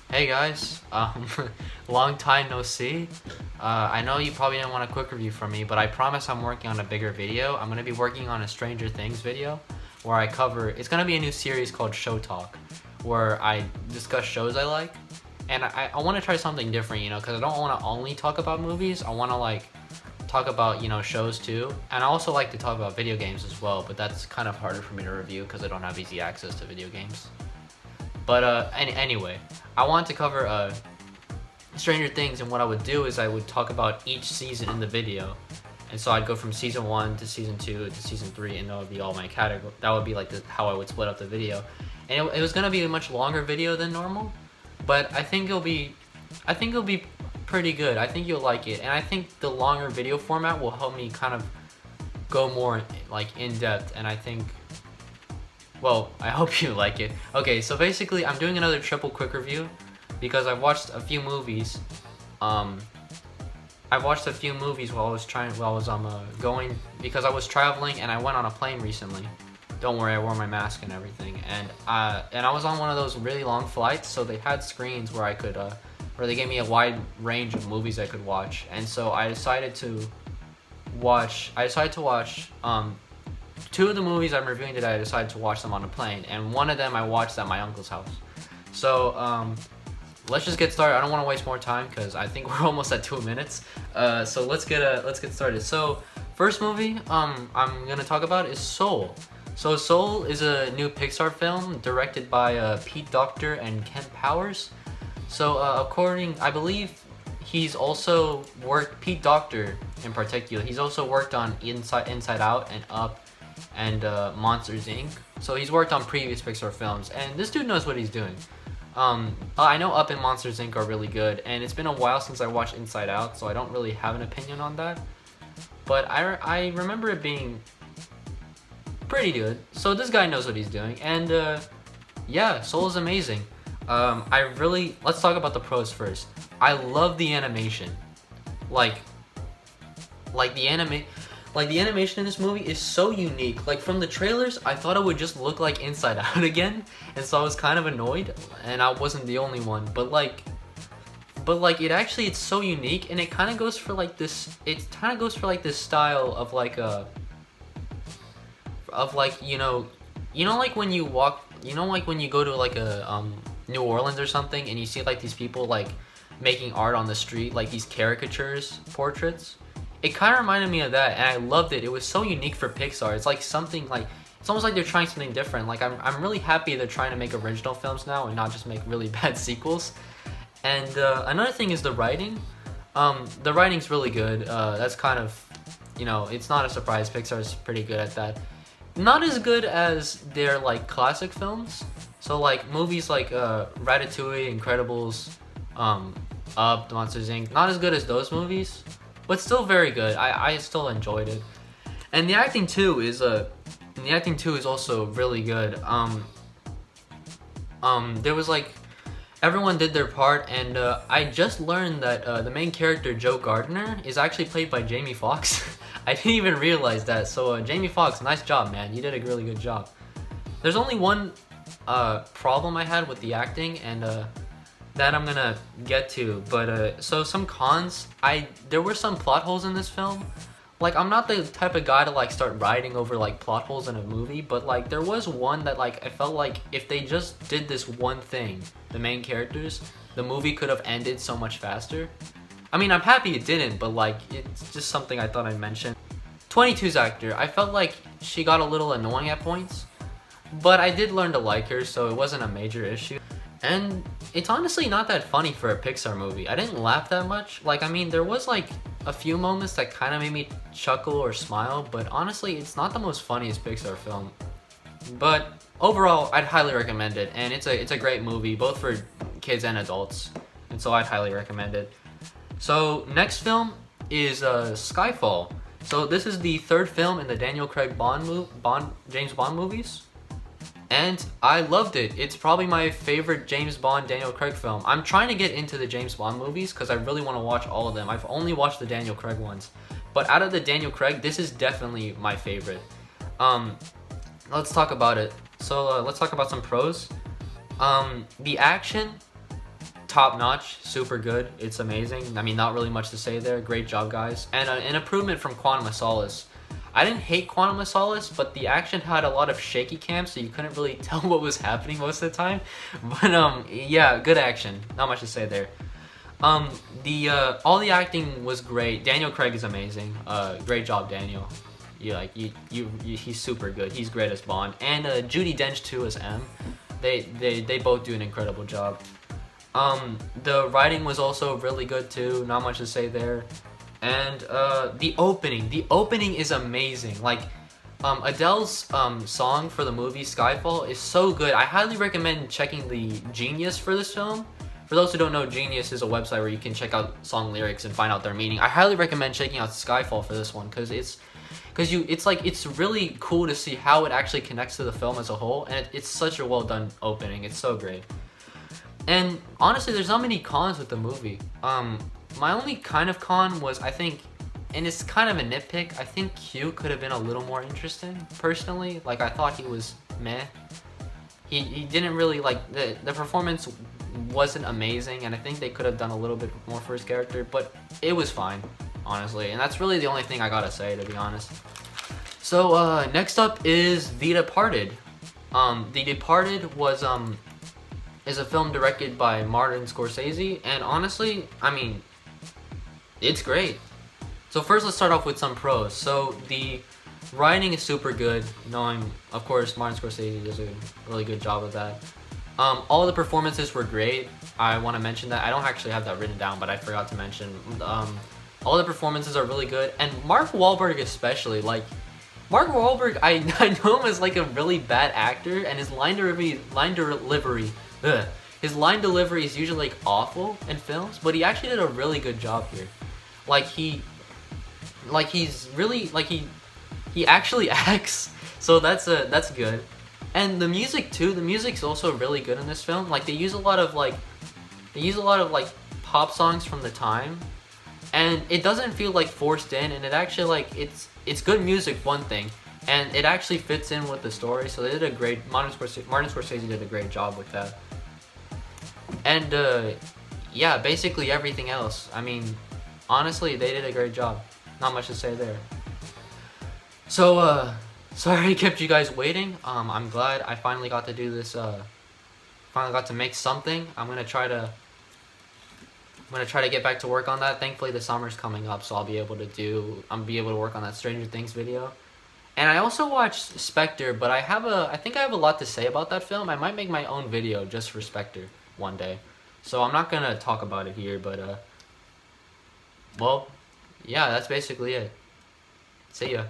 Hey guys, long time no see. I know you probably didn't want a quick review from me, but I promise I'm working on a bigger video. I'm gonna be working on a Stranger Things video where I cover. It's gonna be a new series called Show Talk, where I discuss shows I like, and I want to try something different, because I don't want to only talk about movies. I want to talk about shows too, and I also like to talk about video games as well. But that's kind of harder for me to review because I don't have easy access to video games. But anyway, I want to cover Stranger Things, and what I would do is I would talk about each season in the video, and so I'd go from season 1 to season 2 to season 3, and that would be all my category. That would be like how I would split up the video, and it was gonna be a much longer video than normal, but I think it'll be pretty good. I think you'll like it, and I think the longer video format will help me kind of go more in depth, and I think. Well, I hope you like it. Okay, so basically, I'm doing another triple quick review because I've watched a few movies. I've watched a few movies while I was going because I was traveling and I went on a plane recently. Don't worry, I wore my mask and everything, and I was on one of those really long flights, so they had screens where I could where they gave me a wide range of movies I could watch, and so I decided to watch. Two of the movies I'm reviewing today, I decided to watch them on a plane, and one of them I watched at my uncle's house. So let's just get started. I don't want to waste more time because I think we're almost at 2 minutes. So let's get started. So first movie I'm gonna talk about is Soul. So Soul is a new Pixar film directed by Pete Docter and Ken Powers. So I believe he's also worked, Pete Docter in particular, he's also worked on Inside Out and Up and Monsters Inc. So he's worked on previous Pixar films, and this dude knows what he's doing. I know Up and Monsters Inc. are really good, and it's been a while since I watched Inside Out, so I don't really have an opinion on that. But I remember it being pretty good. So this guy knows what he's doing, and yeah, Soul is amazing. Let's talk about the pros first. I love the animation, like the animation in this movie is so unique. Like from the trailers, I thought it would just look like Inside Out again, and so I was kind of annoyed, and I wasn't the only one. But it's so unique, and it kind of goes for this. It kind of goes for this style of when you walk, when you go to a New Orleans or something, and you see these people making art on the street, these caricatures, portraits. It kind of reminded me of that, and I loved it. It was so unique for Pixar. It's it's almost like they're trying something different. I'm really happy they're trying to make original films now and not just make really bad sequels. And another thing is the writing. The writing's really good. That's kind of, it's not a surprise. Pixar's pretty good at that. Not as good as their classic films. So movies like Ratatouille, Incredibles, Up, Monsters Inc. Not as good as those movies, but still very good. I still enjoyed it, and the acting too is also really good. There was everyone did their part, and I just learned that the main character Joe Gardner is actually played by Jamie Foxx. I didn't even realize that. So Jamie Foxx, nice job, man. You did a really good job. There's only one problem I had with the acting, and that I'm gonna get to, but so some cons. There were some plot holes in this film. I'm not the type of guy to start writing over plot holes in a movie, but there was one that I felt if they just did this one thing, the main characters, the movie could have ended so much faster. I mean, I'm happy it didn't, but it's just something I thought I'd mention. 22's actor, I felt she got a little annoying at points, but I did learn to like her, so it wasn't a major issue. And it's honestly not that funny for a Pixar movie. I didn't laugh that much. There was a few moments that kind of made me chuckle or smile, but honestly, it's not the most funniest Pixar film. But overall, I'd highly recommend it, and it's a great movie, both for kids and adults, and so I'd highly recommend it. So next film is Skyfall. So this is the third film in the Daniel Craig James Bond movies. And I loved it. It's probably my favorite James Bond Daniel Craig film. I'm trying to get into the James Bond movies because I really want to watch all of them. I've only watched the Daniel Craig ones. But out of the Daniel Craig, this is definitely my favorite. Let's talk about it. So let's talk about some pros. The action top notch, super good. It's amazing. I mean, not really much to say there. Great job, guys. And an improvement from Quantum of Solace. I didn't hate Quantum of Solace, but the action had a lot of shaky cam, so you couldn't really tell what was happening most of the time. But yeah, good action. Not much to say there. All the acting was great. Daniel Craig is amazing. Great job, Daniel. He's super good. He's great as Bond. And Judi Dench too as M. They both do an incredible job. The writing was also really good too. Not much to say there. And the opening is amazing. Like Adele's song for the movie Skyfall is so good. I highly recommend checking the Genius for this film. For those who don't know, Genius is a website where you can check out song lyrics and find out their meaning. I highly recommend checking out Skyfall for this one because it's really cool to see how it actually connects to the film as a whole, and it's such a well done opening. It's so great. And honestly, there's not many cons with the movie. My only kind of con was, I think, and it's kind of a nitpick, I think Q could have been a little more interesting, personally. Like, I thought he was meh. He didn't really, like, the performance wasn't amazing, and I think they could have done a little bit more for his character, but it was fine, honestly. And that's really the only thing I gotta say, to be honest. So, next up is The Departed. The Departed is a film directed by Martin Scorsese, and honestly, I mean, it's great. So first, let's start off with some pros. So the writing is super good, knowing, of course, Martin Scorsese does a really good job of that. All the performances were great. I want to mention that. I don't actually have that written down, but I forgot to mention. All the performances are really good, and Mark Wahlberg especially. Like, Mark Wahlberg, I know him as like a really bad actor, and his line delivery his line delivery is usually like awful in films, but he actually did a really good job here. He actually acts, so that's good. And the music too, the music's also really good in this film. Like, they use a lot of pop songs from the time, and it doesn't feel like forced in, and it actually, like, it's good music, one thing, and it actually fits in with the story. So they did a great, Martin Scorsese did a great job with that. And yeah, basically everything else, I mean, honestly, they did a great job. Not much to say there. So sorry I kept you guys waiting. I'm glad I finally got to do this, finally got to make something. I'm gonna try to get back to work on that. Thankfully the summer's coming up, so I'll be able to work on that Stranger Things video. And I also watched Spectre, but I think I have a lot to say about that film. I might make my own video just for Spectre one day. So I'm not gonna talk about it here, but well, yeah, that's basically it. See ya.